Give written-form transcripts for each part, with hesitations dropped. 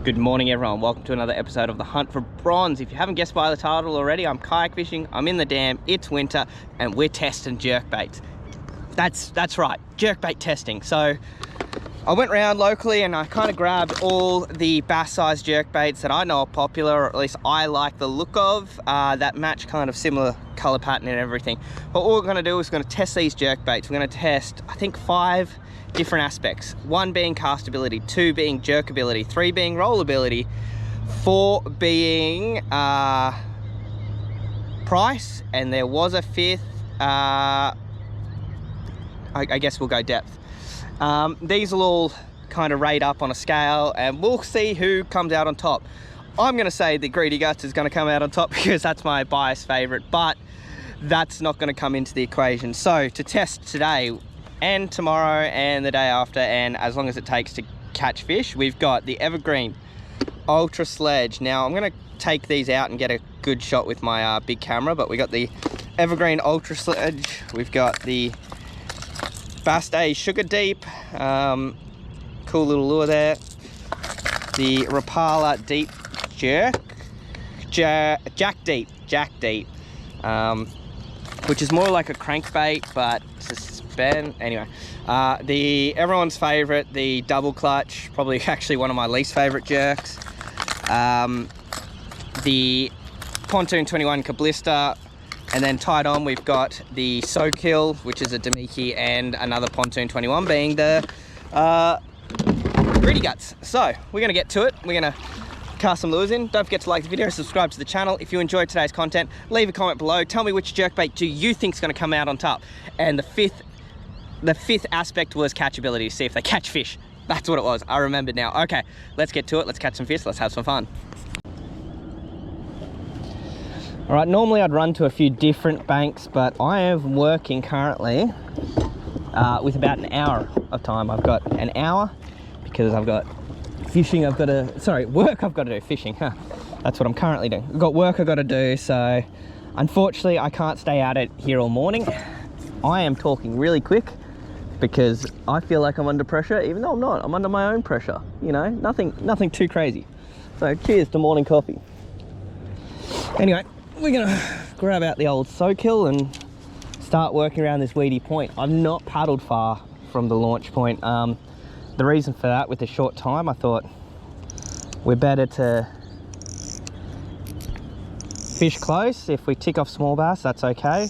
Good morning everyone, welcome to another episode of The Hunt for Bronze. If you haven't guessed by the title already, I'm kayak fishing, I'm in the dam, it's winter, and we're testing jerkbaits. That's right, jerkbait testing. So I went around locally and I kind of grabbed all the bass sized jerkbaits that I know are popular, or at least I like the look of, that match kind of similar color pattern and everything. But what we're going to do is we're going to test these jerkbaits. We're going to test, I think, 5 different aspects. 1 being castability, 2 being jerkability, 3 being rollability, 4 being price, and there was a 5th, I guess we'll go depth. These will all kind of rate up on a scale and we'll see who comes out on top. I'm going to say the Greedy Guts is going to come out on top because that's my biased favorite, but that's not going to come into the equation. So to test today and tomorrow and the day after, and as long as it takes to catch fish, we've got the Evergreen Ultra Sledge. Now I'm going to take these out and get a good shot with my big camera, but we got the Evergreen Ultra Sledge, we've got the Bassday Sugar Deep, cool little lure there, the Rapala Deep Jack Deep, which is more like a crankbait but suspend. Anyway, everyone's favorite, the double clutch, probably actually one of my least favorite jerks, the Pontoon 21 Cablista, and then tied on we've got the Sokil, which is a Damiki, and another Pontoon 21 being the Greedy Guts. So we're gonna get to it. We're gonna cast some lures in. Don't forget to like the video, subscribe to the channel. If you enjoyed today's content, leave a comment below. Tell me which jerkbait do you think is gonna come out on top. And the fifth aspect was catchability, to see if they catch fish. That's what it was, I remembered now. Okay, let's get to it. Let's catch some fish, let's have some fun. All right, normally I'd run to a few different banks, but I am working currently with about an hour of time. I've got an hour because I've got fishing work I've got to do, fishing, huh? That's what I'm currently doing. I've got work I've got to do, so unfortunately I can't stay at it here all morning. I am talking really quick because I feel like I'm under pressure, even though I'm not. I'm under my own pressure, you know, nothing too crazy. So cheers to morning coffee. Anyway, we're gonna grab out the old Sokil and start working around this weedy point. I've not paddled far from the launch point. The reason for that, with the short time, I thought we're better to fish close. If we tick off small bass, that's okay.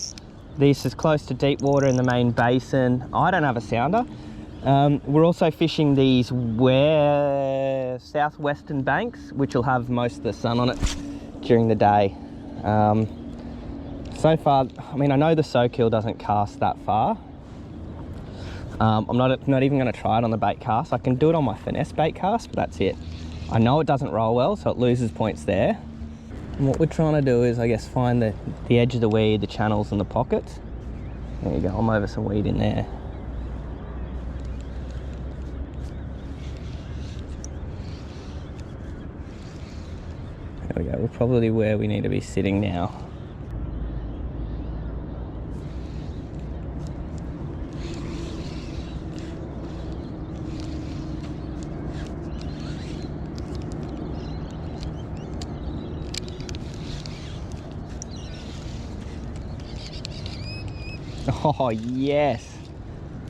This is close to deep water in the main basin. I don't have a sounder. We're also fishing these southwestern banks, which will have most of the sun on it during the day. So far, I mean, I know the Sokil doesn't cast that far. I'm not even going to try it on the bait cast. I can do it on my finesse bait cast, but that's it. I know it doesn't roll well, so it loses points there. And what we're trying to do is, I guess, find the edge of the weed, the channels and the pockets. There you go, I'm over some weed in there. There we go, we're probably where we need to be sitting now. Oh yes,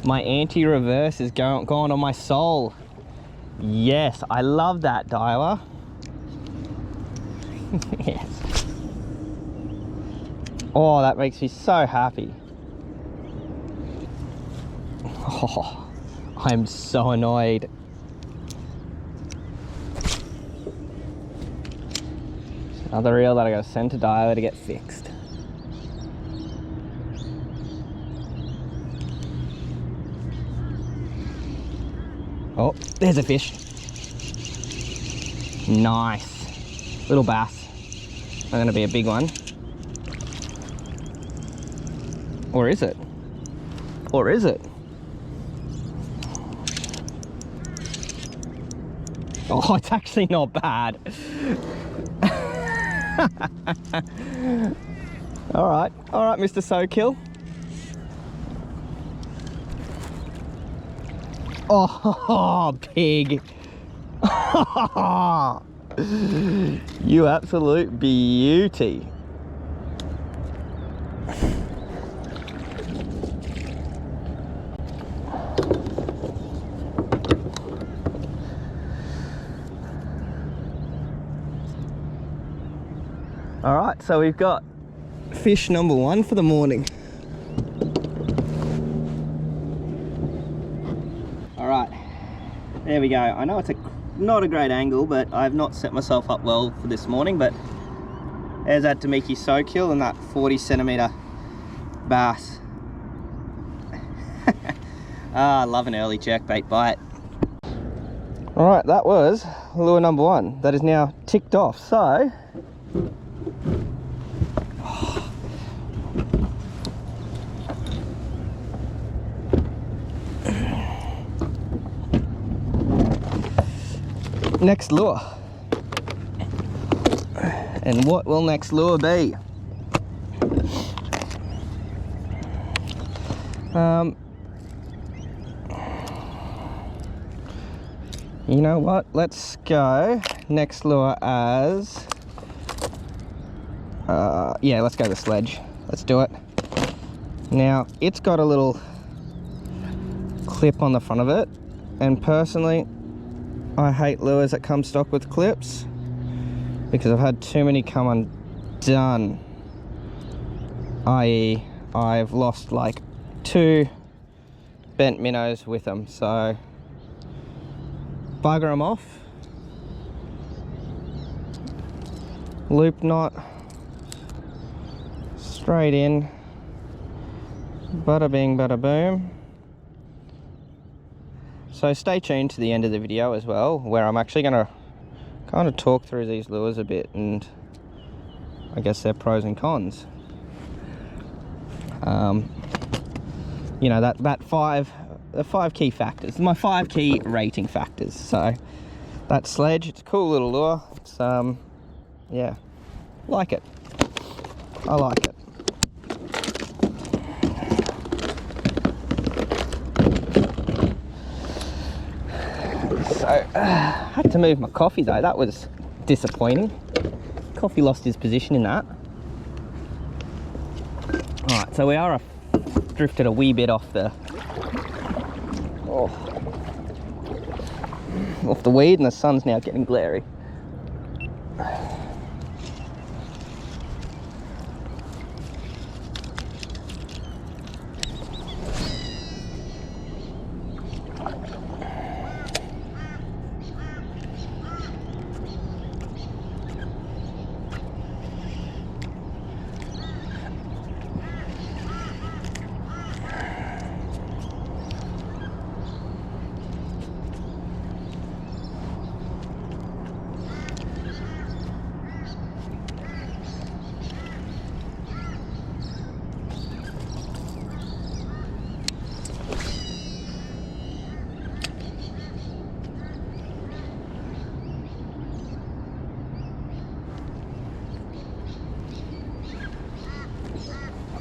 my anti-reverse is gone on my soul. Yes, I love that, Daiwa. Yes. Oh, that makes me so happy. Oh, I'm so annoyed. Another reel that I gotta send to Daiwa to get fixed. Oh, there's a fish. Nice. Little bass. Not gonna be a big one. Or is it? Or is it? Oh, it's actually not bad. All right, Mr. Sokil. Oh, pig. You absolute beauty. All right, so we've got fish number one for the morning. All right, there we go. I know it's not a great angle, but I've not set myself up well for this morning, but there's that Damiki Sokil and that 40cm bass. I love an early jerkbait bite. All right, that was lure number one. That is now ticked off, so next lure. And what will next lure be? You know what? Let's go next lure as yeah, let's go the Sledge. Let's do it. Now, it's got a little clip on the front of it, and personally I hate lures that come stock with clips because I've had too many come undone, i.e. I've lost like 2 bent minnows with them, so bugger them off. Loop knot, straight in, bada bing bada boom. So stay tuned to the end of the video as well, where I'm actually going to kind of talk through these lures a bit and I guess their pros and cons. You know, the 5 key factors, my 5 key rating factors. So that Sledge, it's a cool little lure. It's yeah, like it. I like it. So I had to move my coffee though. That was disappointing. Coffee lost his position in that. All right, so we are drifted a wee bit off the off the weed, and the sun's now getting glary.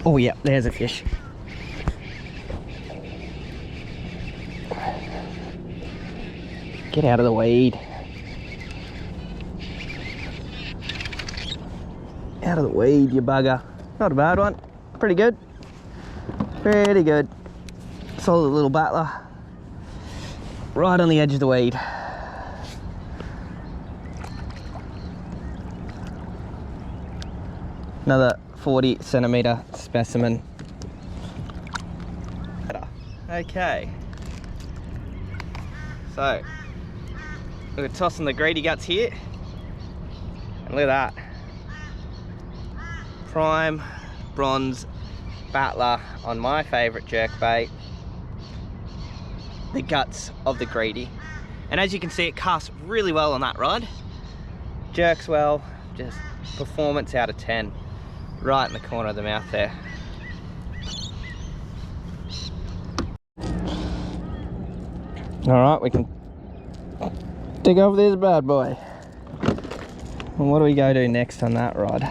Oh yeah, there's a fish. Get out of the weed. Out of the weed, you bugger. Not a bad one. Pretty good. Pretty good. Solid little battler. Right on the edge of the weed. Another 40cm specimen. Okay. So, we're tossing the greedy guts here. And look at that. Prime bronze battler on my favourite jerkbait. The guts of the greedy. And as you can see, it casts really well on that rod. Jerks well, just performance out of 10. Right in the corner of the mouth there. Alright, we can dig over this bad boy. And what do we go do next on that rod?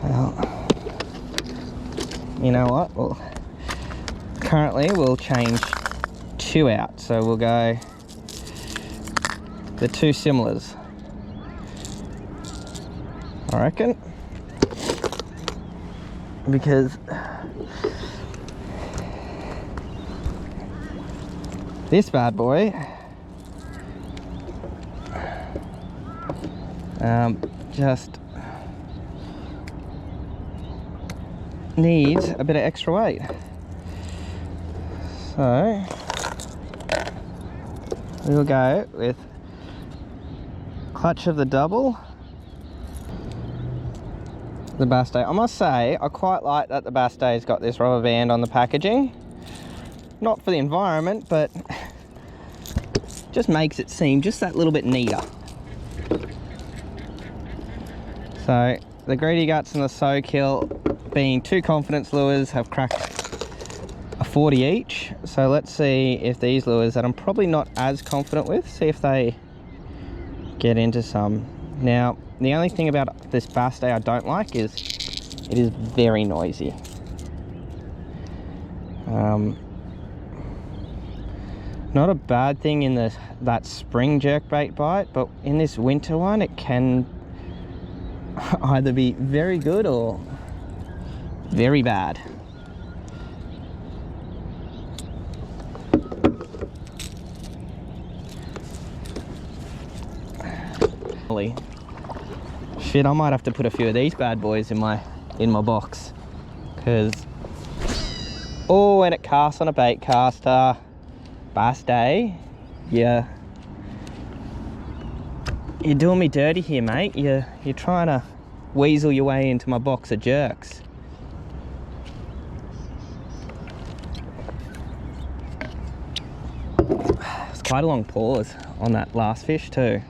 Well, you know what? Well, currently we'll change 2 out. So we'll go the two similars, I reckon, because this bad boy just needs a bit of extra weight. So we'll go with clutch of the double, the Bassday. I must say, I quite like that the Bassday's got this rubber band on the packaging. Not for the environment, but just makes it seem just that little bit neater. So the Greedy Guts and the Sokil, being two confidence lures, have cracked a 40 each. So let's see if these lures that I'm probably not as confident with, see if they get into some. Now, the only thing about this Bassday I don't like is it is very noisy. Not a bad thing in that spring jerkbait bite, but in this winter one it can either be very good or very bad. Shit, I might have to put a few of these bad boys in my box, because when it casts on a bait caster, Bassday, you're doing me dirty here, mate. You're trying to weasel your way into my box of jerks. It's quite a long pause on that last fish too.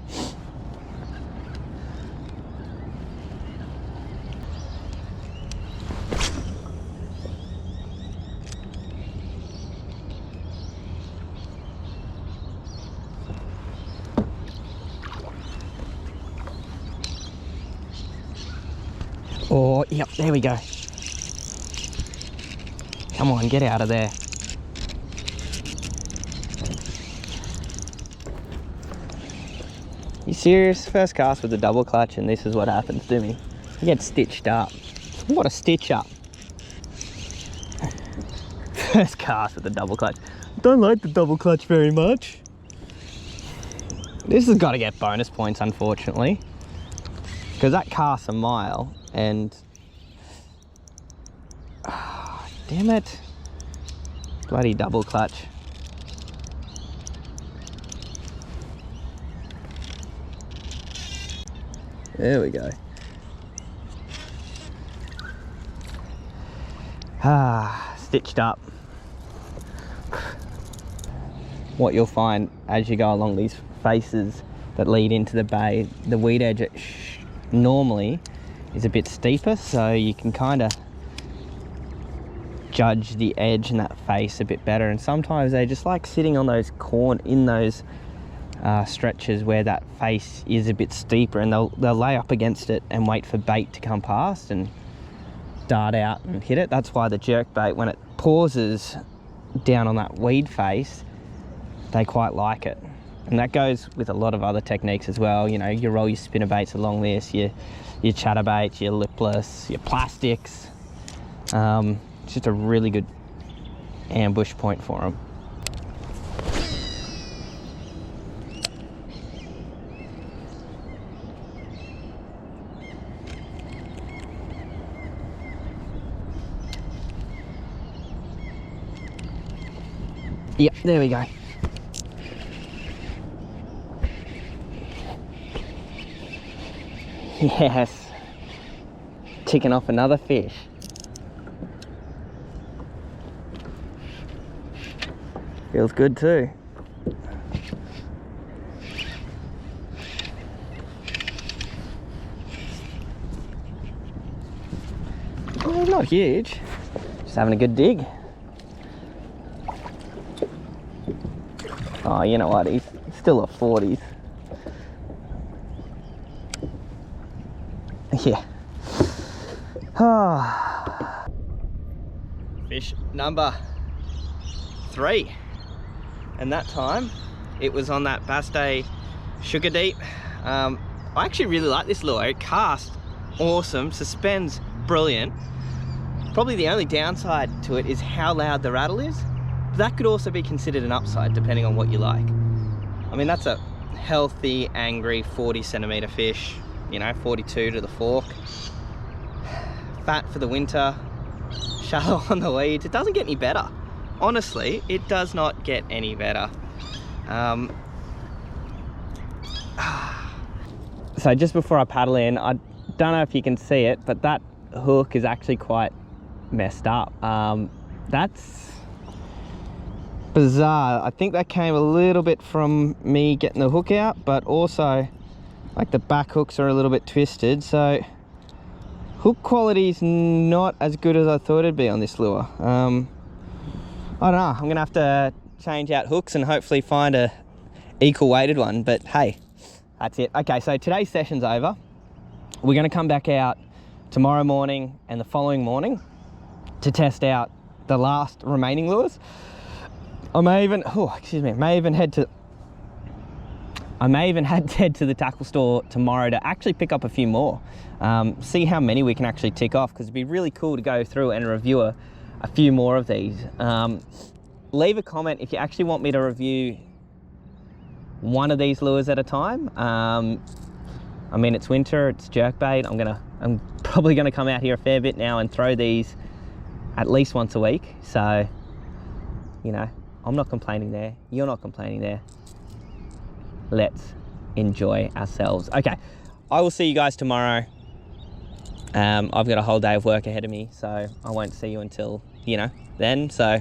Oh, yep, there we go. Come on, get out of there. You serious? First cast with the double clutch and this is what happens to me. You get stitched up. What a stitch up. First cast with the double clutch. Don't like the double clutch very much. This has got to get bonus points, unfortunately, because that casts a mile and damn it, bloody double clutch. There we go. Stitched up. What you'll find as you go along these faces that lead into the bay, the weed edge normally is a bit steeper, so you can kind of judge the edge and that face a bit better, and sometimes they just like sitting on those stretches where that face is a bit steeper, and they'll lay up against it and wait for bait to come past and dart out and hit it. That's why the jerkbait, when it pauses down on that weed face, they quite like it. And that goes with a lot of other techniques as well. You know, you roll your spinnerbaits along this, your chatterbaits, your lipless, your plastics. It's just a really good ambush point for them. Yep, there we go. Yes, ticking off another fish. Feels good too. Oh, not huge, just having a good dig. Oh, you know what, he's still a 40s. Yeah. Fish number 3, and that time it was on that Bassday Sugar Deep. I actually really like this lure. It casts awesome, suspends brilliant. Probably the only downside to it is how loud the rattle is. That could also be considered an upside depending on what you like. I mean, that's a healthy, angry 40 centimeter fish, you know, 42 to the fork. Fat for the winter, shallow on the weeds. It doesn't get any better. Honestly, it does not get any better. So just before I paddle in, I don't know if you can see it, but that hook is actually quite messed up. That's bizarre. I think that came a little bit from me getting the hook out, but also like the back hooks are a little bit twisted, so hook quality is not as good as I thought it'd be on this lure. I don't know, I'm gonna have to change out hooks and hopefully find a equal weighted one, but hey, that's it. Okay, so today's session's over. We're gonna come back out tomorrow morning and the following morning to test out the last remaining lures. I may even, head to the tackle store tomorrow to actually pick up a few more. See how many we can actually tick off, because it'd be really cool to go through and review a few more of these. Leave a comment if you actually want me to review one of these lures at a time. I mean, it's winter, it's jerkbait. I'm probably gonna come out here a fair bit now and throw these at least once a week. So, you know, I'm not complaining there. You're not complaining there. Let's enjoy ourselves. Okay, I will see you guys tomorrow. I've got a whole day of work ahead of me, so I won't see you until, you know, then. So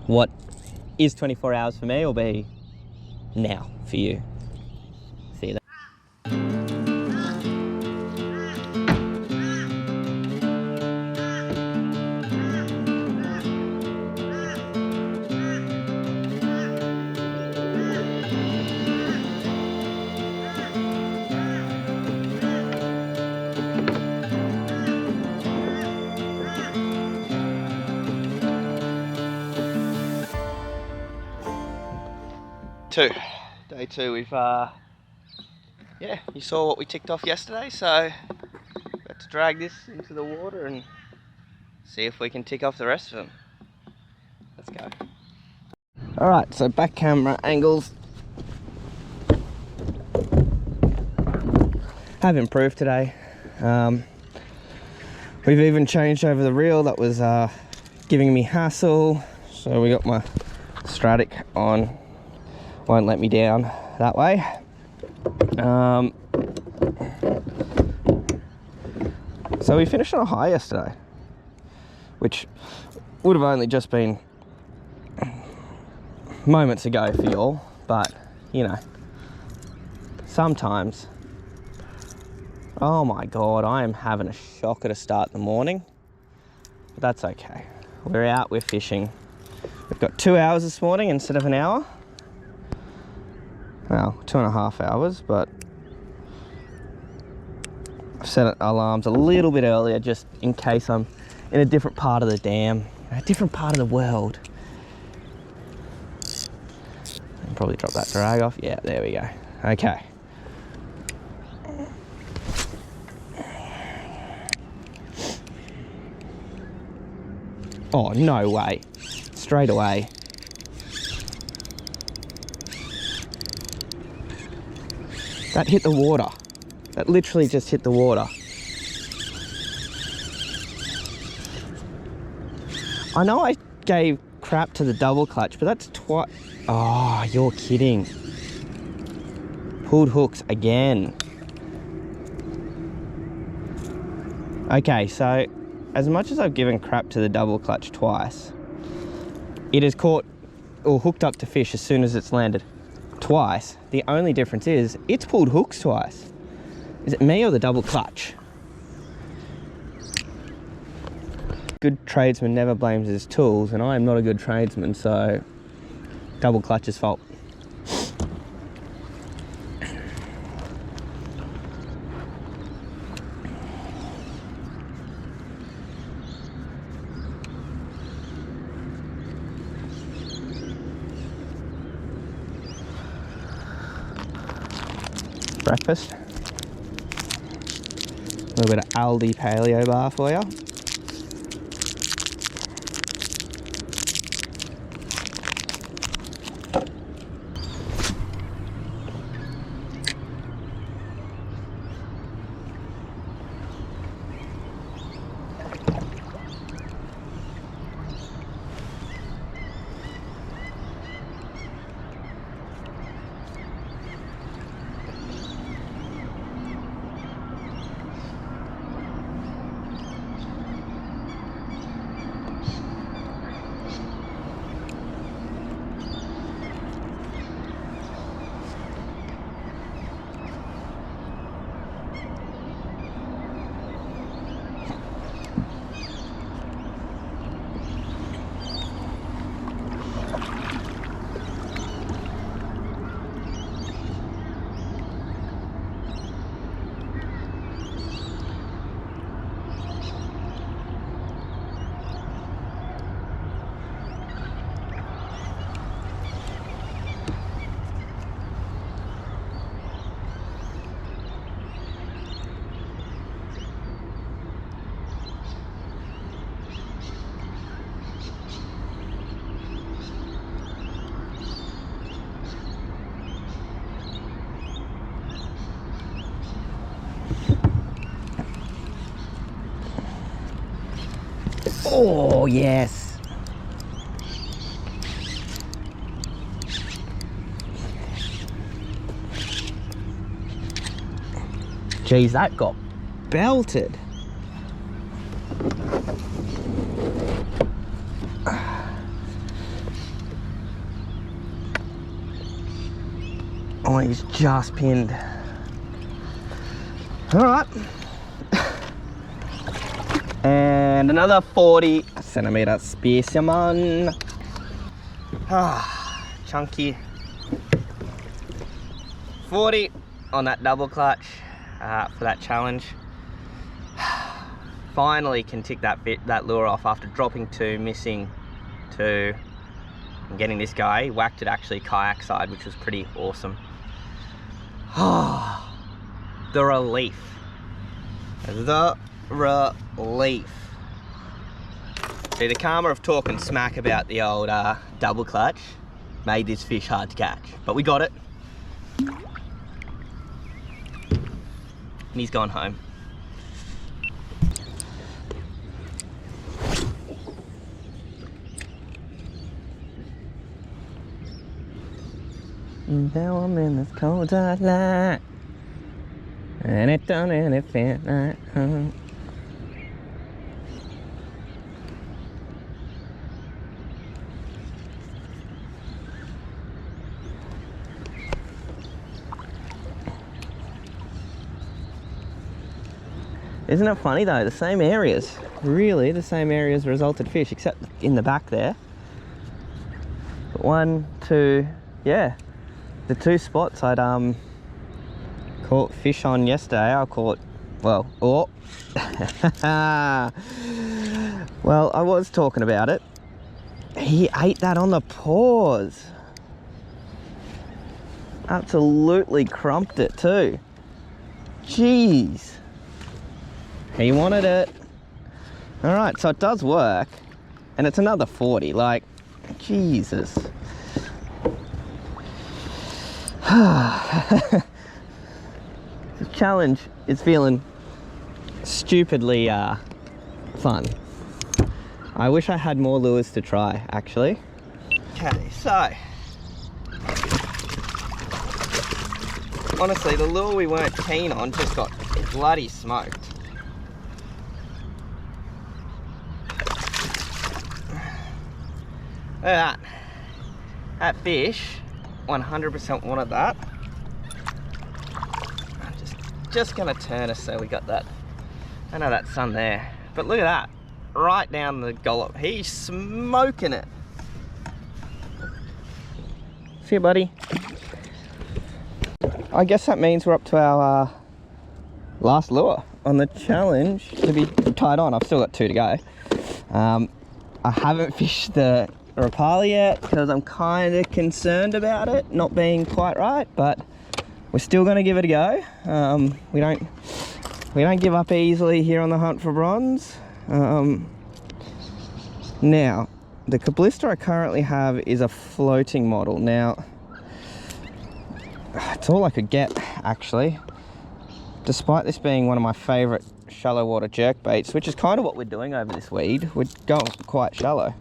what is 24 hours for me will be now for you. See you then. Day two, we've yeah, you saw what we ticked off yesterday, so got to drag this into the water and see if we can tick off the rest of them. Let's go. Alright, so back camera angles have improved today. We've even changed over the reel that was giving me hassle, so we got my Stratic on. Won't let me down that way. So we finished on a high yesterday, which would have only just been moments ago for y'all, but you know, sometimes. Oh my god, I am having a shocker to start the morning, but that's okay. We're out, we're fishing. We've got 2 hours this morning instead of an hour. Well, 2.5 hours, but I've set alarms a little bit earlier just in case I'm in a different part of the dam, a different part of the world. I'll probably drop that drag off. Yeah, there we go. Okay. Oh, no way. Straight away. That hit the water. That literally just hit the water. I know I gave crap to the double clutch, but that's twice. Oh, you're kidding. Pulled hooks again. Okay, so as much as I've given crap to the double clutch twice, it has caught or hooked up to fish as soon as it's landed. Twice. The only difference is it's pulled hooks twice. Is it me or the double clutch? Good tradesman never blames his tools, and I am not a good tradesman, so double clutch's fault. breakfast. A little bit of Aldi paleo bar for you. Oh, yes. Geez, that got belted. Oh, he's just pinned. All right. And another 40 centimeter specimen. Chunky. 40 on that double clutch for that challenge. Finally can tick that lure off after dropping 2, missing 2, and getting this guy. He whacked it actually kayak side, which was pretty awesome. The relief. The relief. See, the karma of talking smack about the old double clutch made this fish hard to catch, but we got it. And he's gone home. Now I'm in this cold dark light, and it don't really feel like home. Isn't it funny though, the same areas, really the same areas resulted fish, except in the back there. But 1, 2, yeah, the 2 spots I'd caught fish on yesterday, I caught, well, oh, well, I was talking about it. He ate that on the paws. Absolutely crumped it too. Jeez. He wanted it. All right, so it does work, and it's another 40. Like, Jesus. The challenge is feeling stupidly fun. I wish I had more lures to try, actually. Okay, so honestly, the lure we weren't keen on just got bloody smoked. Look at that. That fish 100% wanted that. I'm just gonna turn us so we got that. I know that sun there, but look at that. Right down the gollop. He's smoking it. See you, buddy. I guess that means we're up to our last lure on the challenge to be tied on. I've still got 2 to go. I haven't fished the Rapala yet because I'm kind of concerned about it not being quite right, but we're still going to give it a go. We don't give up easily here on the hunt for bronze. Now, the Cablista I currently have is a floating model. Now, it's all I could get, actually. Despite this being one of my favourite shallow water jerk baits, which is kind of what we're doing over this weed. We're going quite shallow.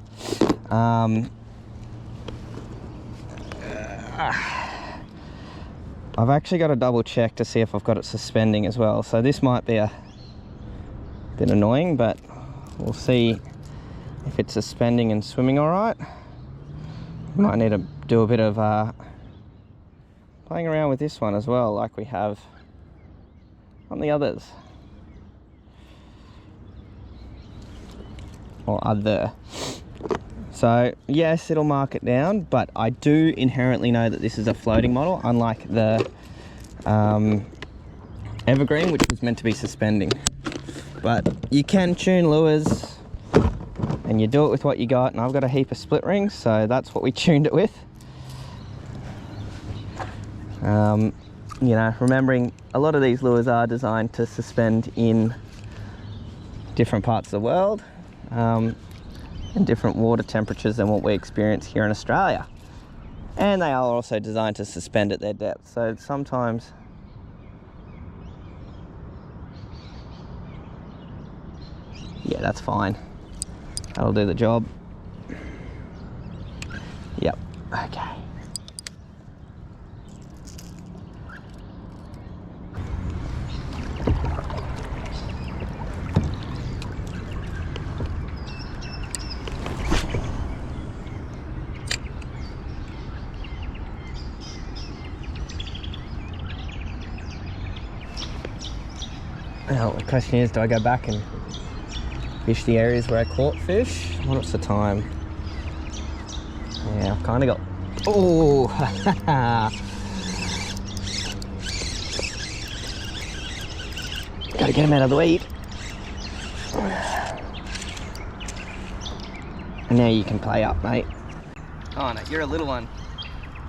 I've actually got to double check to see if I've got it suspending as well. So this might be a bit annoying, but we'll see if it's suspending and swimming all right. Might need to do a bit of playing around with this one as well, like we have on the others. Or other. So yes, it'll mark it down, but I do inherently know that this is a floating model, unlike the Evergreen, which was meant to be suspending. But you can tune lures, and you do it with what you got, and I've got a heap of split rings, so that's what we tuned it with. You know, remembering a lot of these lures are designed to suspend in different parts of the world, and different water temperatures than what we experience here in Australia. And they are also designed to suspend at their depth. So sometimes yeah, that's fine. That'll do the job. Yep, okay. Now the question is, do I go back and fish the areas where I caught fish? What's the time? Yeah, I've kind of got... Oh! Gotta get him out of the weed. And now you can play up, mate. Oh no, you're a little one.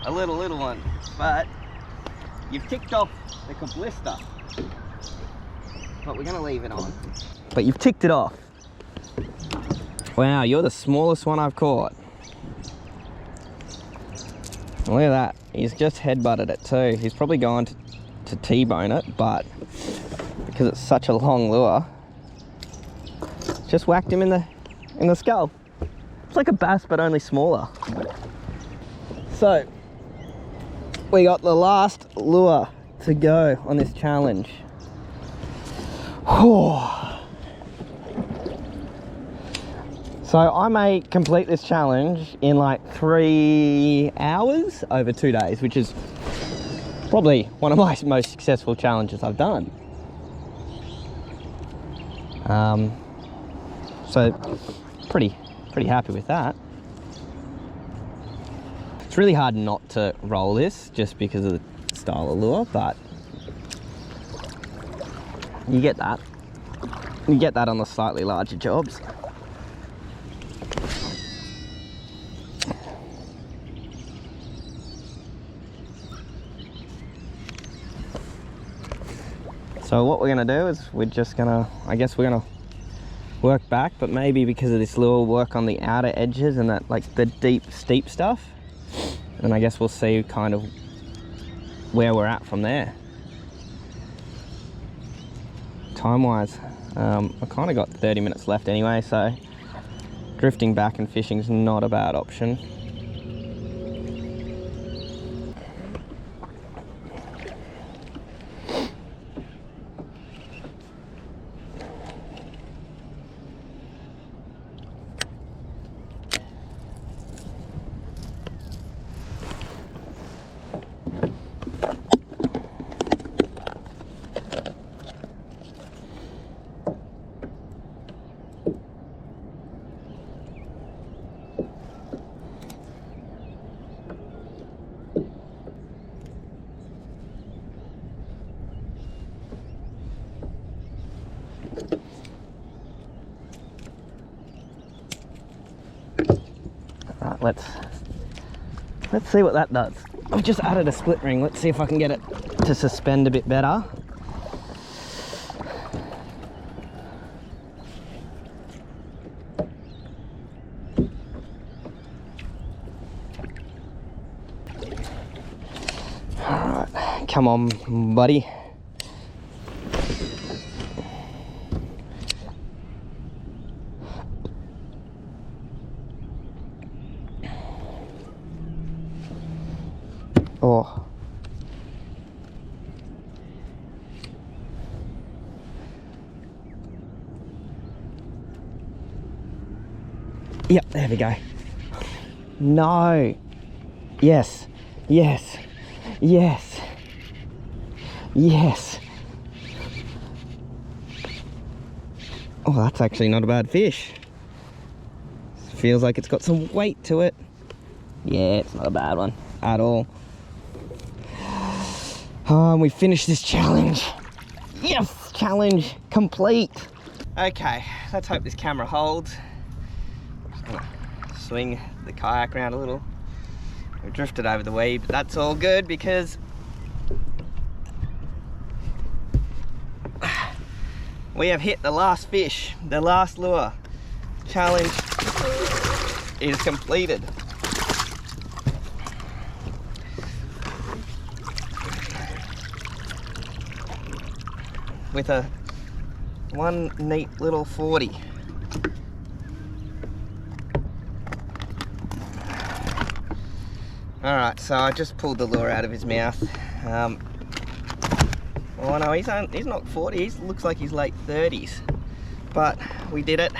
A little one. But you've ticked off the Cablista. But we're gonna leave it on. But you've ticked it off. Wow, you're the smallest one I've caught. Look at that. He's just headbutted it too. He's probably going to T-bone it, but because it's such a long lure, just whacked him in the skull. It's like a bass, but only smaller. So we got the last lure to go on this challenge. So I may complete this challenge in like 3 hours over 2 days, which is probably one of my most successful challenges I've done. So pretty happy with that. It's really hard not to roll this just because of the style of lure, but you get that. You get that on the slightly larger jobs. So what we're gonna do is we're just gonna, I guess we're gonna work back, but maybe because of this lure, work on the outer edges and that, like the deep, steep stuff. And I guess we'll see kind of where we're at from there. Time-wise, I kind of got 30 minutes left anyway, so drifting back and fishing is not a bad option. Right, let's see what that does. I've just added a split ring. Let's see if I can get it to suspend a bit better. All right, come on, buddy. Oh. Yep, there we go. No. Yes. Yes. Yes. Yes. Oh, that's actually not a bad fish. Feels like it's got some weight to it. Yeah, it's not a bad one at all. We finished this challenge. Yes, challenge complete. Okay, let's hope this camera holds. Just gonna swing the kayak around a little. We drifted over the weed, but that's all good because we have hit the last fish, the last lure. Challenge is completed. With a one neat little 40. Alright, so I just pulled the lure out of his mouth. Oh no, he's not 40, he looks like he's late 30s. But we did it.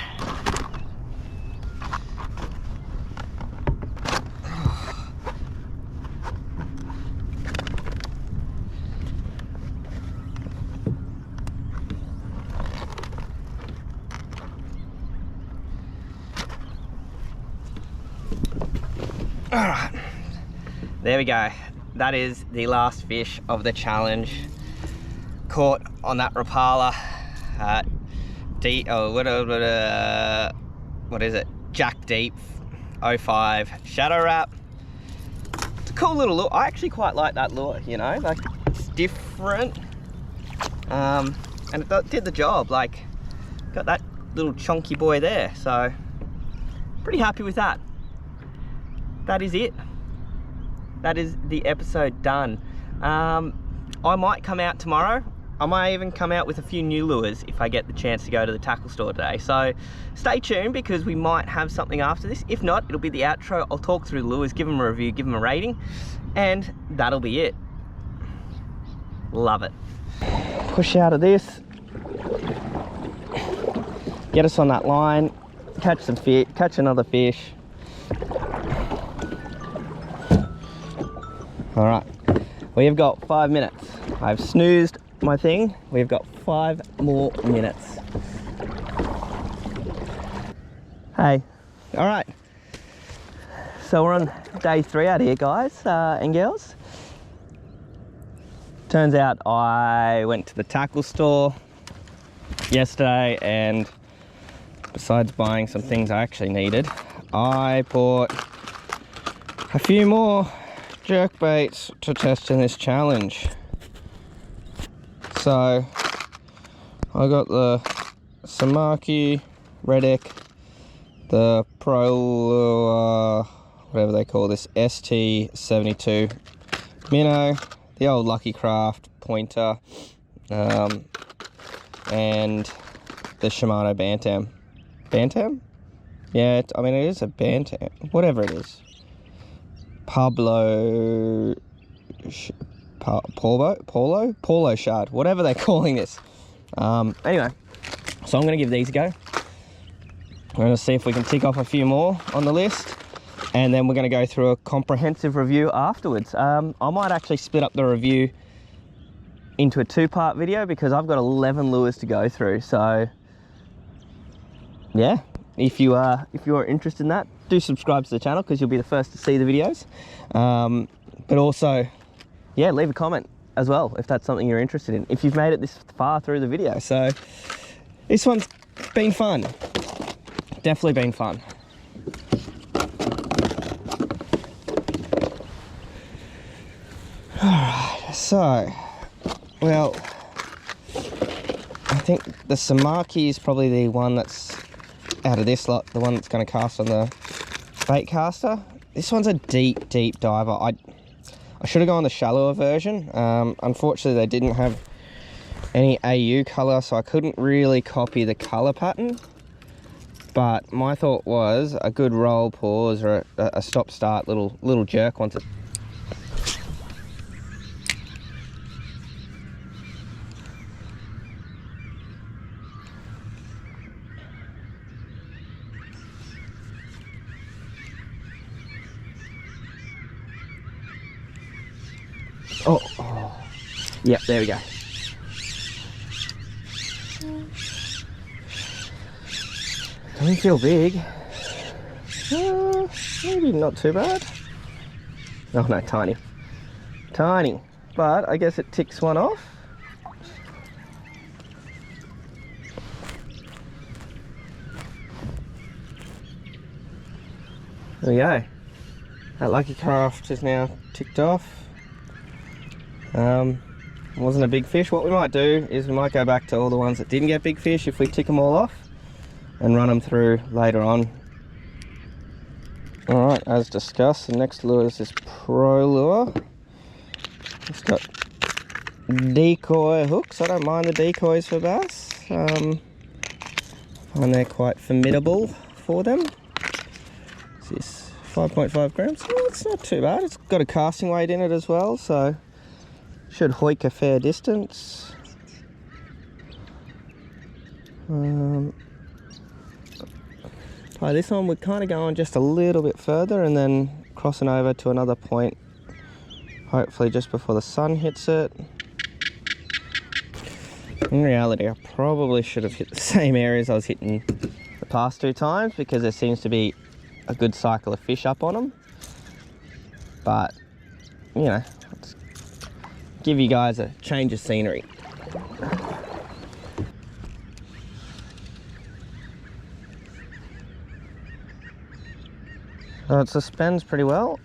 Alright, there we go. That is the last fish of the challenge. Caught on that Rapala. What is it? Jack Deep 05 Shadow Wrap. It's a cool little lure. I actually quite like that lure, you know, like it's different. And it did the job, like got that little chunky boy there. So pretty happy with that. That is it. That is the episode done. I might come out tomorrow. I might even come out with a few new lures if I get the chance to go to the tackle store today. So stay tuned because we might have something after this. If not, it'll be the outro. I'll talk through the lures, give them a review, give them a rating, and that'll be it. Love it. Push out of this. Get us on that line. Catch some fish, catch another fish. All right, we have got 5 minutes. I've snoozed my thing. We've got 5 more minutes. Hey, all right. So we're on day 3 out here, guys and girls. Turns out I went to the tackle store yesterday, and besides buying some things I actually needed, I bought a few more jerk baits to test in this challenge. So I got the Samaki Redic, the whatever they call this, ST72 minnow, the old Lucky Craft pointer, and the Shimano Bantam. Bantam? Yeah, I mean it is a Bantam, whatever it is. Pavlo, Polo Shad, whatever they're calling this. Anyway, so I'm going to give these a go. We're going to see if we can tick off a few more on the list, and then we're going to go through a comprehensive review afterwards. I might actually split up the review into a 2-part video because I've got 11 lures to go through. So yeah, if you're interested in that, do subscribe to the channel because you'll be the first to see the videos. But also, yeah, leave a comment as well if that's something you're interested in, if you've made it this far through the video. So this one's been fun, definitely been fun. All right, so Well, I think the Samaki is probably the one that's out of this lot, the one that's going to cast on the bait caster. This one's a deep diver. I should have gone the shallower version. Unfortunately, they didn't have any AU colour, so I couldn't really copy the colour pattern. But my thought was a good roll pause or a stop start little jerk once it. Oh, yep, there we go. Doesn't feel big. Maybe not too bad. Oh no, tiny. Tiny. But I guess it ticks one off. There we go. That lucky craft is now ticked off. Wasn't a big fish. What we might do is we might go back to all the ones that didn't get big fish if we tick them all off and run them through later on. Alright, as discussed, the next lure is this Pro lure. It's got decoy hooks. I don't mind the decoys for bass. I find they're quite formidable for them. What's this? 5.5 grams. Oh, it's not too bad. It's got a casting weight in it as well, so should hoik a fair distance. By this one we're kind of going just a little bit further and then crossing over to another point, hopefully just before the sun hits it. In reality, I probably should have hit the same areas I was hitting the past two times because there seems to be a good cycle of fish up on them. But, you know, let's give you guys a change of scenery. So it suspends pretty well.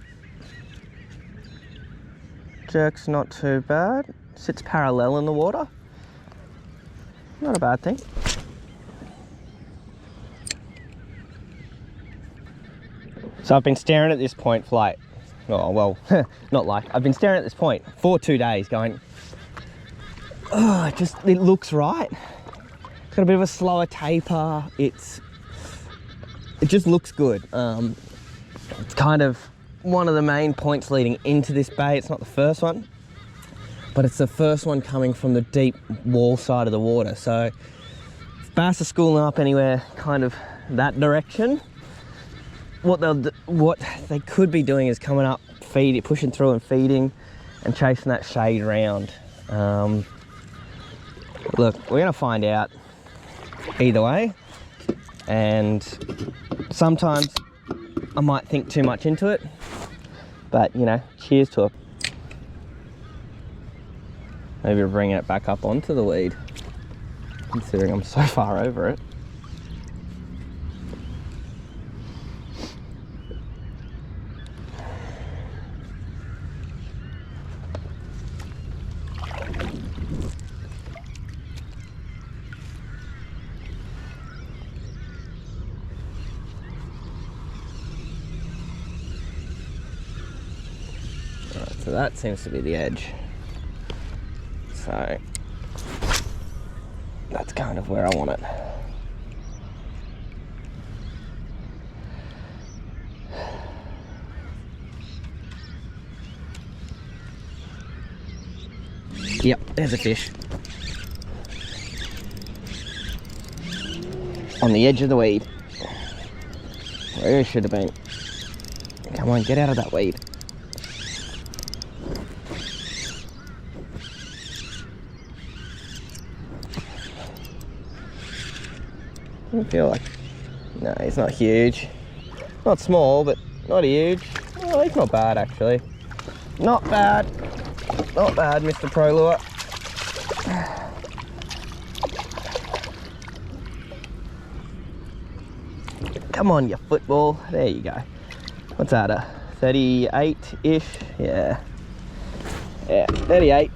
Jerk's not too bad. Sits parallel in the water. Not a bad thing. So I've been staring at this point for like, oh well, not like, I've been staring at this point for 2 days going, oh, it looks right. It's got a bit of a slower taper. It just looks good. It's kind of one of the main points leading into this bay. It's not the first one, but it's the first one coming from the deep wall side of the water. So if bass are schooling up anywhere kind of that direction, what they could be doing is coming up, pushing through and feeding and chasing that shade round. Look, we're gonna find out either way, and sometimes I might think too much into it, but you know, cheers to it. Maybe we're bringing it back up onto the weed, considering I'm so far over it. So that seems to be the edge. So that's kind of where I want it. Yep, there's a fish. On the edge of the weed. Where it should have been. Come on, get out of that weed. I feel like, no, he's not huge. Not small, but not huge. Oh, he's not bad actually. Not bad. Not bad, Mr. Pro Lure. Come on, you football. There you go. What's that, a 38-ish? Yeah. Yeah, 38.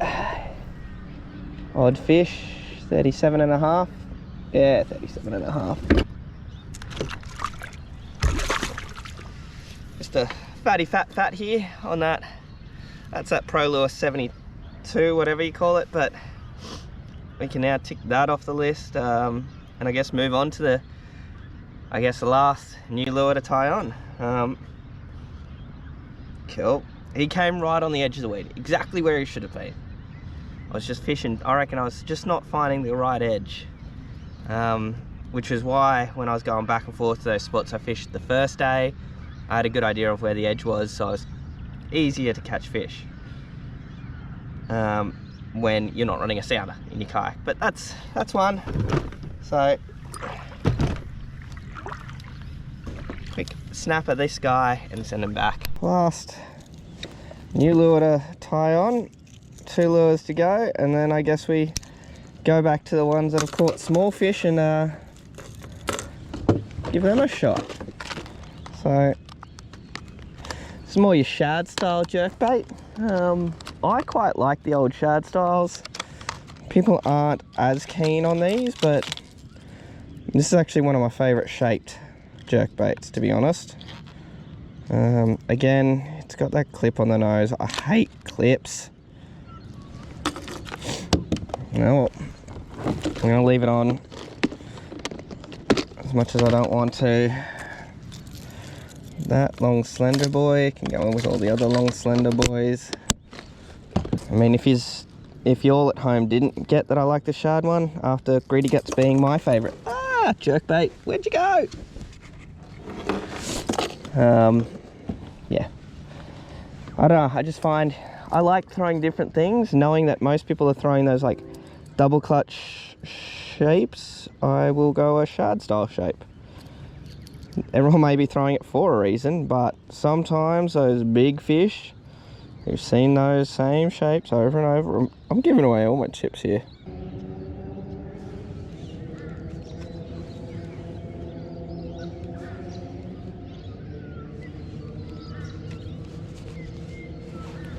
Odd fish, 37.5. Yeah, 37.5. Just a fatty fat here on that. That's that Pro Lure 72, whatever you call it, but we can now tick that off the list, and I guess move on to the last new lure to tie on. Cool. He came right on the edge of the weed, exactly where he should have been. I was just fishing, I reckon I was just not finding the right edge, which is why when I was going back and forth to those spots I fished the first day, I had a good idea of where the edge was, so it was easier to catch fish when you're not running a sounder in your kayak. But that's one. So quick snap of this guy and send him back. Last new lure to tie on, 2 lures to go, and then I guess we go back to the ones that have caught small fish and give them a shot. So it's more your shad style jerkbait. I quite like the old shad styles. People aren't as keen on these, but this is actually one of my favourite shaped jerkbaits, to be honest. Again, it's got that clip on the nose. I hate clips. No, I'm gonna leave it on as much as I don't want to. That long slender boy can go in with all the other long slender boys. I mean, if you all at home didn't get that I like the shad one after Greedy Guts being my favourite. Ah, jerkbait, where'd you go? Yeah, I don't know, I just find I like throwing different things, knowing that most people are throwing those like double clutch shapes. I will go a shad style shape. Everyone may be throwing it for a reason, but sometimes those big fish, you've seen those same shapes over and over. I'm giving away all my chips here.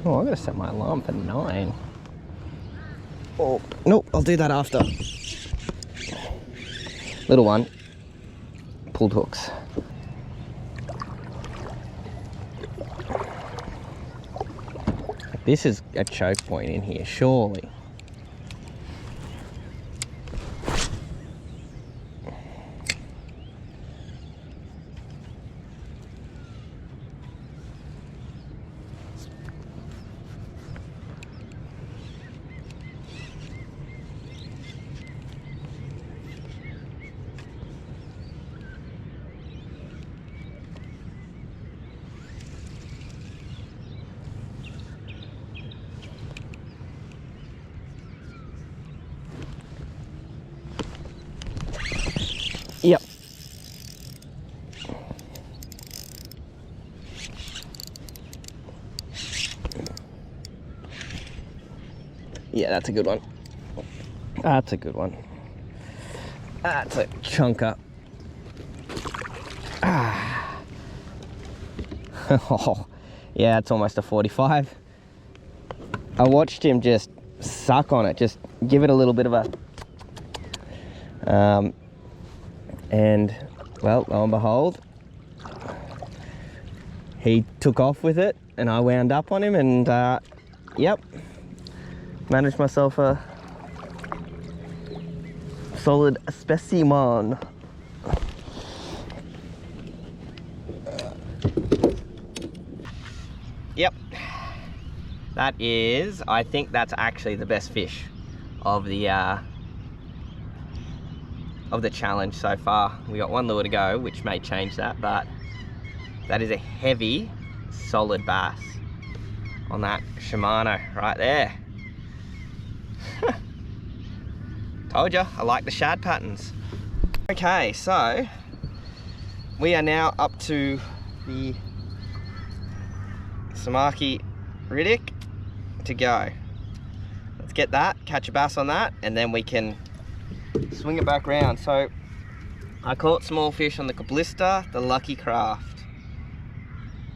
Oh, I'm gonna set my alarm for 9. Oh, nope, I'll do that after. Little one. Pulled hooks. This is a choke point in here, surely. Yep. Yeah, that's a good one. That's a good one. That's a chunker. Ah. Oh, yeah, it's almost a 45. I watched him just suck on it, just give it a little bit of a... and, well, lo and behold, he took off with it, and I wound up on him, and, yep, managed myself a solid specimen. Yep, that is, I think that's actually the best fish of the challenge so far. We got 1 lure to go, which may change that, but that is a heavy, solid bass on that Shimano right there. Told you, I like the shad patterns. Okay, so we are now up to the Samaki Redic to go. Let's get that, catch a bass on that, and then we can swing it back round. So I caught small fish on the Cablista, the Lucky Craft,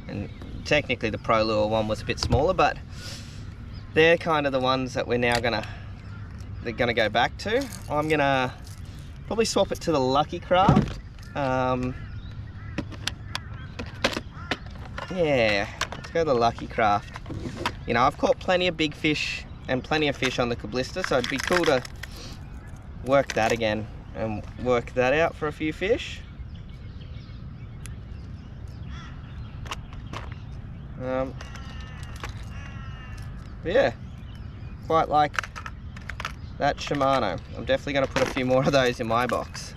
and technically the Pro Lure one was a bit smaller, but they're kind of the ones that we're now gonna they're gonna go back to. I'm gonna probably swap it to the Lucky Craft. Yeah, let's go to the Lucky Craft. You know, I've caught plenty of big fish and plenty of fish on the Cablista, so it'd be cool to work that again and work that out for a few fish. Yeah, quite like that Shimano. I'm definitely going to put a few more of those in my box.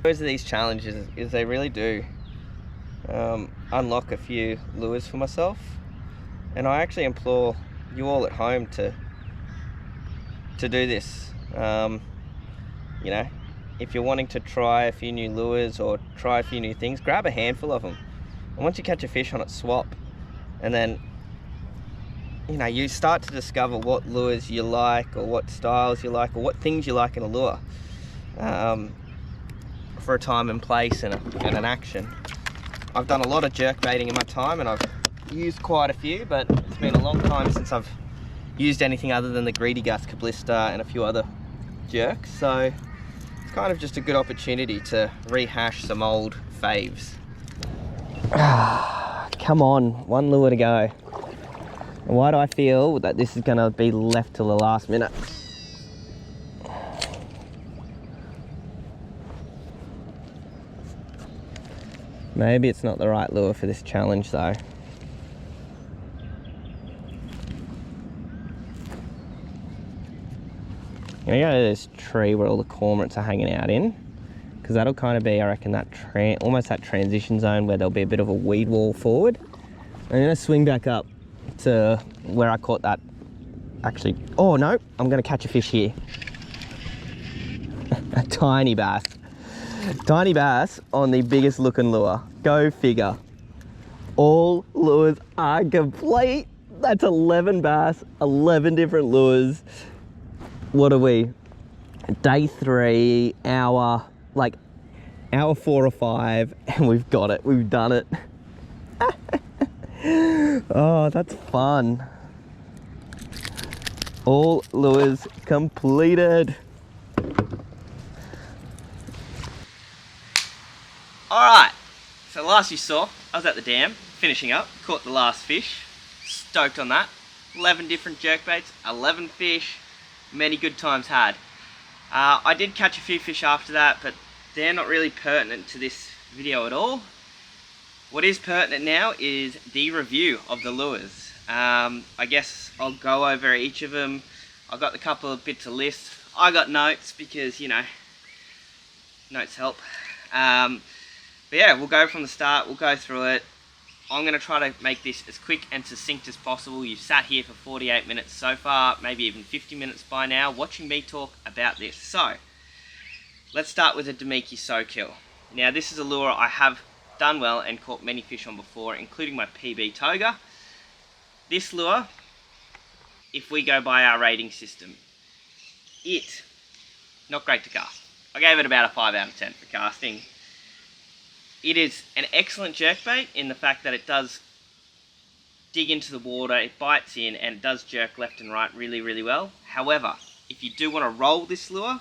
Those of these challenges is they really do unlock a few lures for myself, and I actually implore you all at home to do this. You know, if you're wanting to try a few new lures or try a few new things, grab a handful of them, and once you catch a fish on it, swap, and then you know, you start to discover what lures you like, or what styles you like, or what things you like in a lure for a time and place and an action. I've done a lot of jerk baiting in my time, and I've used quite a few, but it's been a long time since I've used anything other than the Greedy Gus, Cablista, and a few other jerks, so it's kind of just a good opportunity to rehash some old faves. Come on, one lure to go. Why do I feel that this is going to be left till the last minute? Maybe it's not the right lure for this challenge though. I'm going to go to this tree where all the cormorants are hanging out in, because that'll kind of be, I reckon, that almost that transition zone where there'll be a bit of a weed wall forward. I'm going to swing back up to where I caught that. Actually, oh no, I'm going to catch a fish here. A tiny bass. Tiny bass on the biggest looking lure. Go figure. All lures are complete. That's 11 bass, 11 different lures. What are we? Day 3, hour 4 or 5, and we've got it. We've done it. Oh, that's fun. All lures completed. Alright, so last you saw, I was at the dam, finishing up, caught the last fish. Stoked on that. 11 different jerkbaits, 11 fish, many good times had. I did catch a few fish after that, but they're not really pertinent to this video at all. What is pertinent now is the review of the lures. I guess I'll go over each of them. I've got a couple of bits of list. I got notes because, you know, notes help. But yeah, we'll go from the start, we'll go through it. I'm going to try to make this as quick and succinct as possible. You've sat here for 48 minutes so far, maybe even 50 minutes by now, watching me talk about this. So, let's start with the Damiki Sokil. Now, this is a lure I have done well and caught many fish on before, including my PB toga. This lure, if we go by our rating system, not great to cast. I gave it about a 5 out of 10 for casting. It is an excellent jerkbait in the fact that it does dig into the water, it bites in, and it does jerk left and right really, really well. However, if you do want to roll this lure,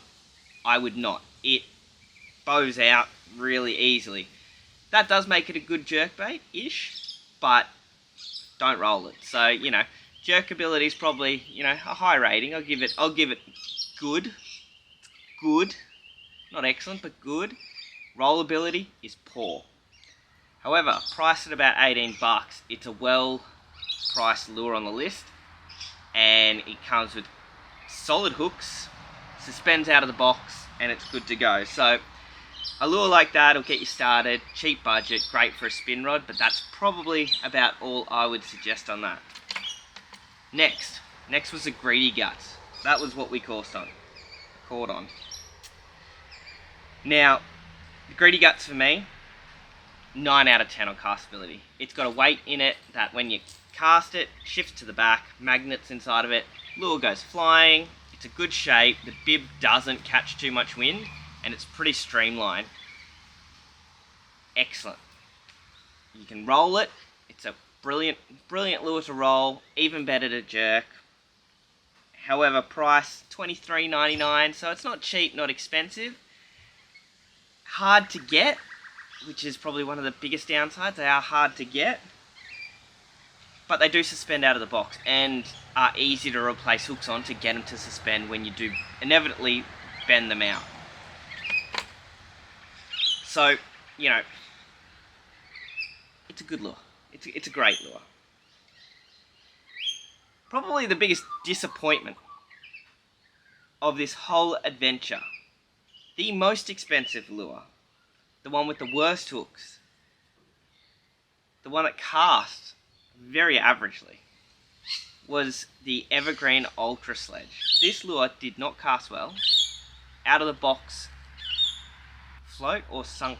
I would not. It bows out really easily. That does make it a good jerkbait-ish, but don't roll it. So, you know, jerkability is probably, you know, a high rating. I'll give it good. Good. Not excellent, but good. Rollability is poor. However, priced at about 18 bucks, it's a well-priced lure on the list, and it comes with solid hooks, suspends out of the box, and it's good to go. So, a lure like that will get you started, cheap budget, great for a spin rod, but that's probably about all I would suggest on that. Next was the Greedy Gus. That was what we caught on. Now, the Greedy Gus for me, 9 out of 10 on castability. It's got a weight in it that when you cast it, shifts to the back, magnets inside of it, lure goes flying, it's a good shape, the bib doesn't catch too much wind, and it's pretty streamlined. Excellent. You can roll it, it's a brilliant lure to roll, even better to jerk. However, price $23.99, so it's not cheap, not expensive. Hard to get, which is probably one of the biggest downsides. They are hard to get, but they do suspend out of the box and are easy to replace hooks on to get them to suspend when you do inevitably bend them out. So, you know, it's a good lure. It's a great lure. Probably the biggest disappointment of this whole adventure, the most expensive lure, the one with the worst hooks, the one that cast very averagely, was the Evergreen Ultra Sledge. This lure did not cast well. Out of the box, float or sunk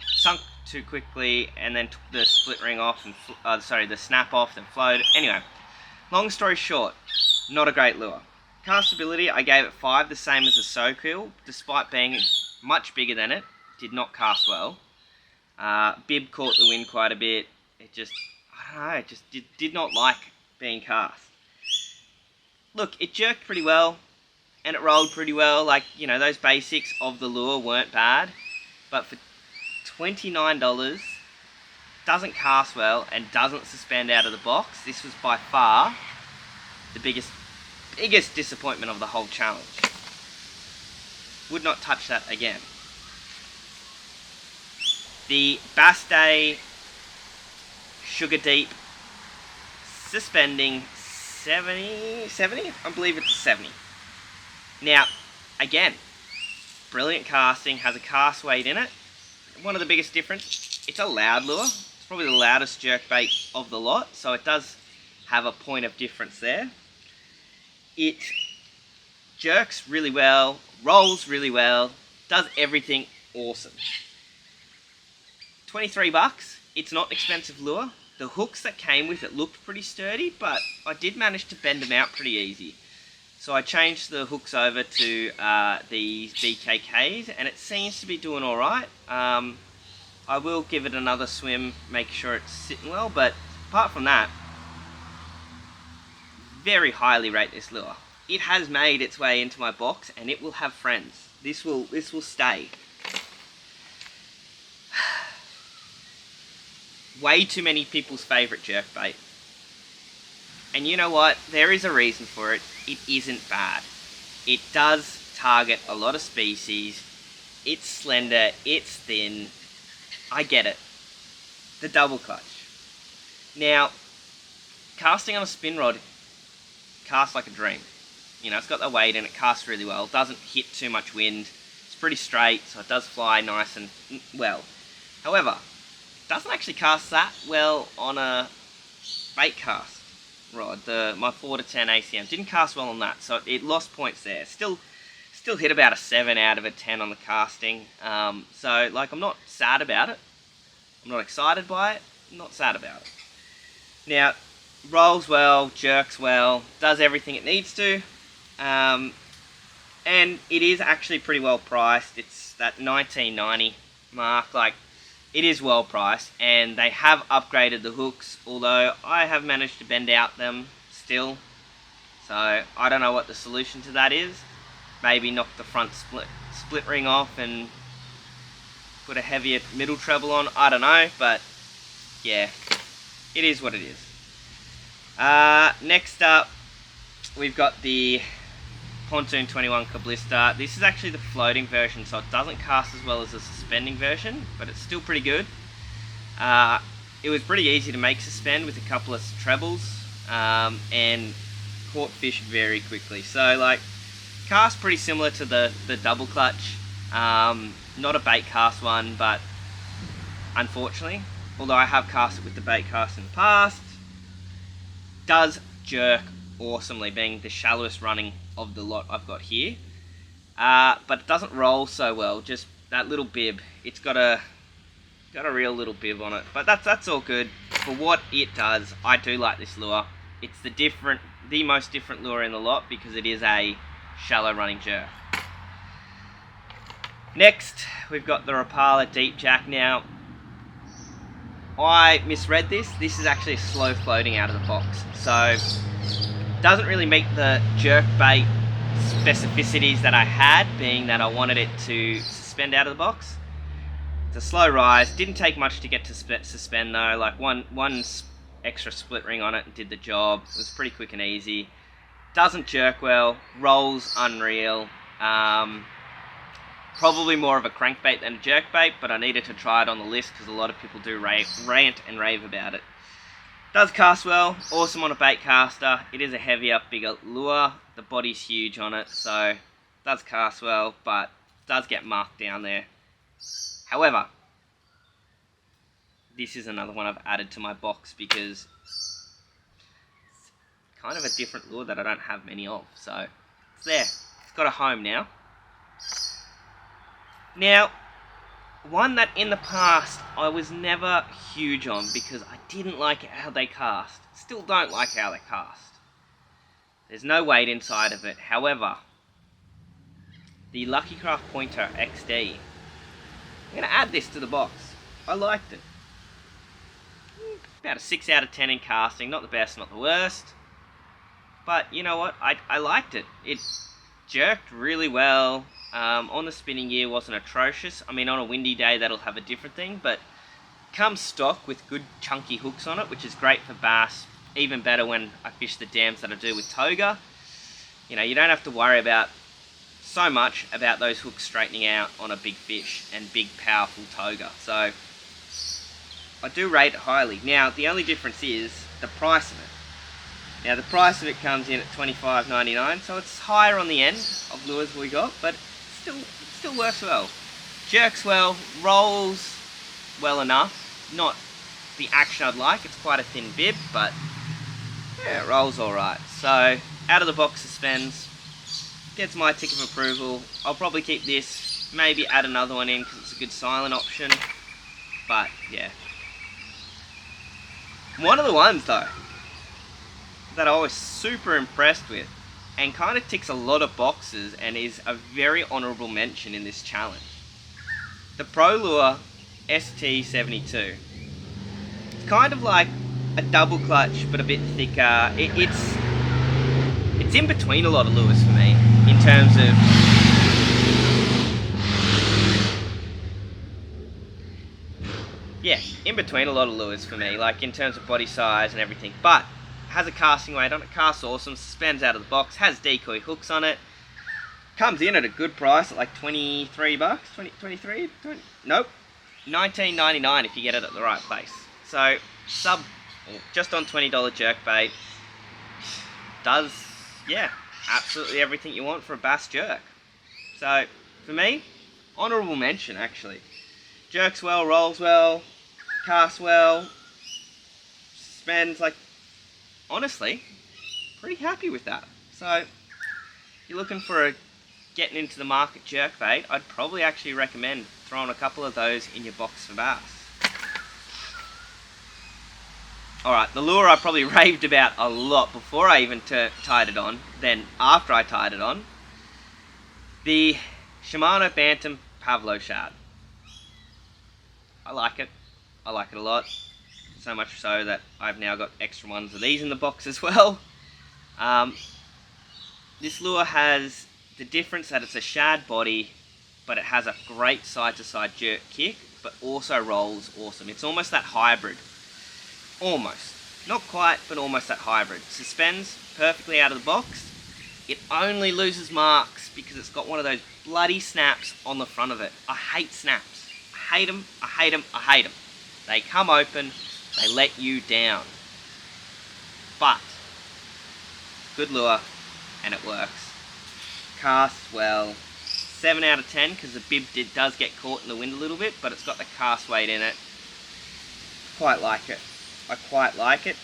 too quickly, and then took the split ring off and the snap off, then floated. Anyway, long story short, not a great lure. Castability, I gave it 5, the same as the Sokil, despite being much bigger than it. Did not cast well. Bib caught the wind quite a bit. It just, I don't know, it just did not like being cast. Look, it jerked pretty well, and it rolled pretty well. Like, you know, those basics of the lure weren't bad. But for $29, doesn't cast well, and doesn't suspend out of the box, this was by far the biggest disappointment of the whole challenge. Would not touch that again. The Bassday Sugar Deep suspending 70? I believe it's 70. Now, again, brilliant casting, has a cast weight in it. One of the biggest difference, it's a loud lure. It's probably the loudest jerkbait of the lot, so it does have a point of difference there. It jerks really well, rolls really well, does everything awesome. 23 bucks, it's not an expensive lure. The hooks that came with it looked pretty sturdy, but I did manage to bend them out pretty easy. So I changed the hooks over to these BKKs, and it seems to be doing alright. I will give it another swim, make sure it's sitting well, but apart from that, very highly rate this lure. It has made its way into my box, and it will have friends. This will stay. Way too many people's favourite jerkbait. And you know what? There is a reason for it. It isn't bad. It does target a lot of species. It's slender. It's thin. I get it. The double clutch. Now, casting on a spin rod casts like a dream. You know, it's got the weight and it casts really well. It doesn't hit too much wind. It's pretty straight, so it does fly nice and well. However, it doesn't actually cast that well on a bait cast rod. My 4 to 10 ACM didn't cast well on that, so it lost points there. Still hit about a 7 out of a 10 on the casting. So, like, I'm not sad about it. I'm not excited by it. I'm not sad about it. Now, rolls well, jerks well, does everything it needs to. And it is actually pretty well priced. It's that $19.90 mark. Like, it is well priced, and they have upgraded the hooks, although I have managed to bend out them still. So I don't know what the solution to that is. Maybe knock the front split ring off and put a heavier middle treble on. I don't know, but yeah, it is what it is. Next up, we've got the Pontoon 21 Cablista. This is actually the floating version, so it doesn't cast as well as the suspending version, but it's still pretty good. It was pretty easy to make suspend with a couple of trebles, and caught fish very quickly. So, like, cast pretty similar to the double clutch. Not a bait cast one, but unfortunately, although I have cast it with the bait cast in the past, does jerk awesomely, being the shallowest running of the lot I've got here. But it doesn't roll so well, just that little bib. It's got a real little bib on it, but that's all good. For what it does, I do like this lure. It's the most different lure in the lot because it is a shallow running jerk. Next, we've got the Rapala Deep Jack. Now, I misread this. This is actually slow floating out of the box, so doesn't really meet the jerk bait specificities that I had, being that I wanted it to suspend out of the box. It's a slow rise, didn't take much to get to suspend though, like one extra split ring on it did the job. It was pretty quick and easy. Doesn't jerk well, rolls unreal. Probably more of a crankbait than a jerkbait, but I needed to try it on the list because a lot of people do rant and rave about it. Does cast well, awesome on a bait caster. It is a heavier, bigger lure. The body's huge on it, so does cast well, but does get marked down there. However, this is another one I've added to my box because it's kind of a different lure that I don't have many of. So it's there. It's got a home now. Now, one that in the past I was never huge on because I didn't like how they cast. Still don't like how they cast. There's no weight inside of it. However, the Lucky Craft Pointer XD, I'm going to add this to the box. I liked it. About a 6 out of 10 in casting. Not the best, not the worst. But you know what? I liked it. It jerked really well. On the spinning gear wasn't atrocious. I mean, on a windy day that'll have a different thing, but comes stock with good chunky hooks on it, which is great for bass. Even better when I fish the dams that I do with toga. You know, you don't have to worry about so much about those hooks straightening out on a big fish and big powerful toga. So I do rate it highly. Now the only difference is the price of it. Now the price of it comes in at $25.99, so it's higher on the end of lures we got, but still works well. Jerks well, rolls well enough. Not the action I'd like, it's quite a thin bib, but yeah, it rolls alright. So, out of the box suspends, gets my tick of approval. I'll probably keep this, maybe add another one in because it's a good silent option, but yeah. One of the ones though, that I was super impressed with, and kind of ticks a lot of boxes and is a very honourable mention in this challenge. The Pro Lure ST72. It's kind of like a double clutch but a bit thicker. It's in between a lot of lures for me in terms of in between a lot of lures for me, like in terms of body size and everything, but has a casting weight on it, casts awesome, suspends out of the box, has decoy hooks on it, comes in at a good price at like 23 bucks, 23, nope, $19.99 if you get it at the right place. So just on $20 jerkbait, does, yeah, absolutely everything you want for a bass jerk. So for me, honourable mention actually. Jerks well, rolls well, casts well, suspends, like, honestly, pretty happy with that. So, if you're looking for getting into the market jerkbait, I'd probably actually recommend throwing a couple of those in your box for bass. Alright, the lure I probably raved about a lot before I even tied it on, then after I tied it on, the Shimano Bantam Pavlo Shad. I like it a lot. So much so that I've now got extra ones of these in the box as well. This lure has the difference that it's a shad body, but it has a great side-to-side jerk kick, but also rolls awesome. It's almost that hybrid. Almost. Not quite, but almost that hybrid. Suspends perfectly out of the box. It only loses marks because it's got one of those bloody snaps on the front of it. I hate snaps. I hate them, I hate them, I hate them. They come open, they let you down. But, good lure, and it works. Casts well. 7 out of 10, because the bib does get caught in the wind a little bit, but it's got the cast weight in it. Quite like it. I quite like it.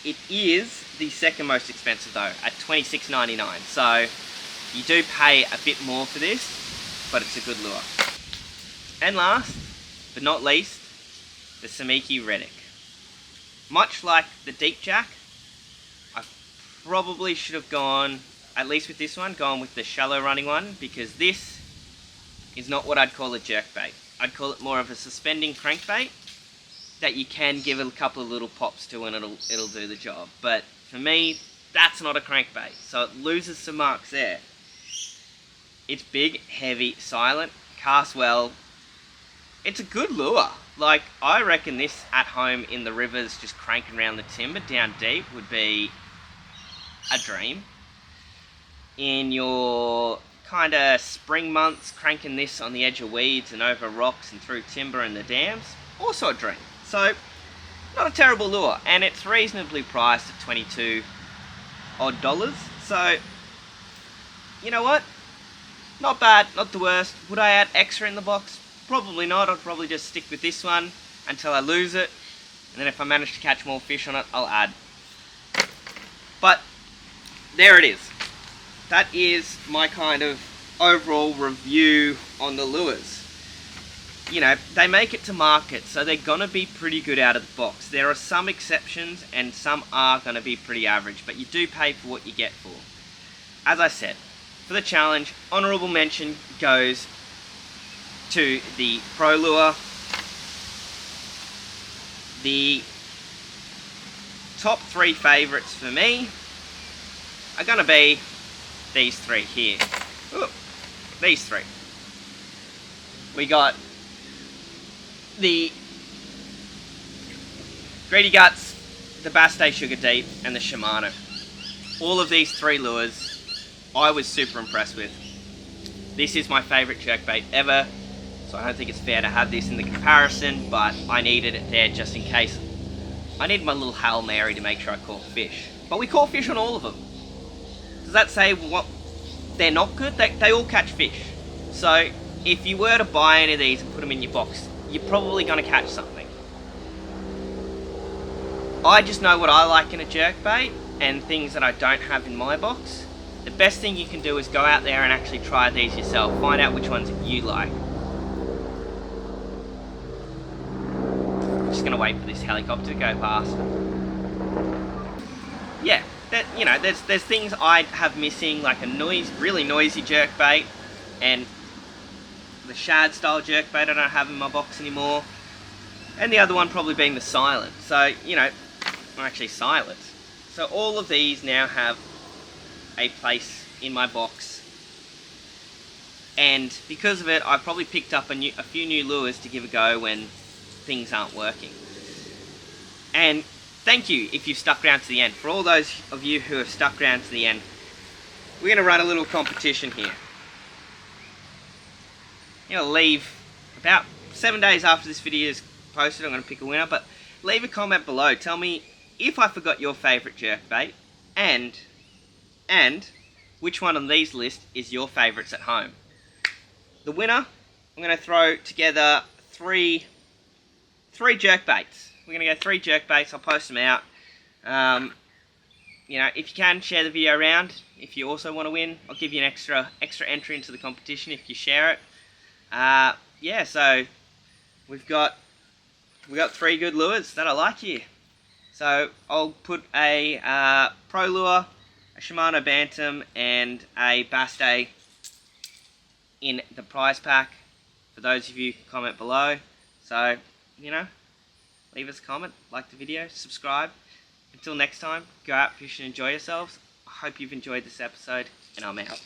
It is the second most expensive though, at $26.99. So, you do pay a bit more for this, but it's a good lure. And last, but not least, the Samaki Redic. Much like the Deep Jack, I probably should have gone, at least with this one, gone with the shallow running one, because this is not what I'd call a jerkbait. I'd call it more of a suspending crankbait that you can give a couple of little pops to and it'll do the job. But for me, that's not a crankbait, so it loses some marks there. It's big, heavy, silent, casts well. It's a good lure. Like, I reckon this at home in the rivers, just cranking around the timber down deep, would be a dream. In your kind of spring months, cranking this on the edge of weeds and over rocks and through timber and the dams, also a dream. So, not a terrible lure, and it's reasonably priced at $22 odd. So, you know what? Not bad, not the worst. Would I add extra in the box? Probably not. I'd probably just stick with this one until I lose it, and then if I manage to catch more fish on it, I'll add. But there it is. That is my kind of overall review on the lures. You know, they make it to market, so they're gonna be pretty good out of the box. There are some exceptions, and some are gonna be pretty average, but you do pay for what you get for. As I said, for the challenge, honourable mention goes to the Pro Lure. The top 3 favourites for me are going to be these 3 here. Ooh, these 3. We got the Greedy Guts, the Bassday Sugar Deep, and the Shimano. All of these 3 lures I was super impressed with. This is my favourite jerkbait ever, so I don't think it's fair to have this in the comparison, but I needed it there just in case. I need my little Hail Mary to make sure I caught fish. But we caught fish on all of them. Does that say what they're not good? They all catch fish. So if you were to buy any of these and put them in your box, you're probably going to catch something. I just know what I like in a jerkbait and things that I don't have in my box. The best thing you can do is go out there and actually try these yourself. Find out which ones you like. Just gonna wait for this helicopter to go past. Yeah, you know, there's things I have missing, like a really noisy jerkbait, and the Shad style jerkbait I don't have in my box anymore, and the other one probably being the silent. So, you know, actually silent. So all of these now have a place in my box, and because of it, I've probably picked up a few new lures to give a go when things aren't working. And thank you if you've stuck around to the end. For all those of you who have stuck around to the end, we're going to run a little competition here. I'm going to leave about 7 days after this video is posted. I'm going to pick a winner, but leave a comment below. Tell me if I forgot your favourite jerkbait, and which one on these lists is your favourites at home. The winner, I'm going to throw together three jerkbaits. We're going to go 3 jerkbaits. I'll post them out. You know, if you can, share the video around. If you also want to win, I'll give you an extra entry into the competition if you share it. Yeah, so we got 3 good lures that I like here. So I'll put a Pro Lure, a Shimano Bantam, and a Bassday in the prize pack for those of you who comment below. So, you know, leave us a comment, like the video, subscribe. Until next time, go out, fish and enjoy yourselves. I hope you've enjoyed this episode, and I'm out.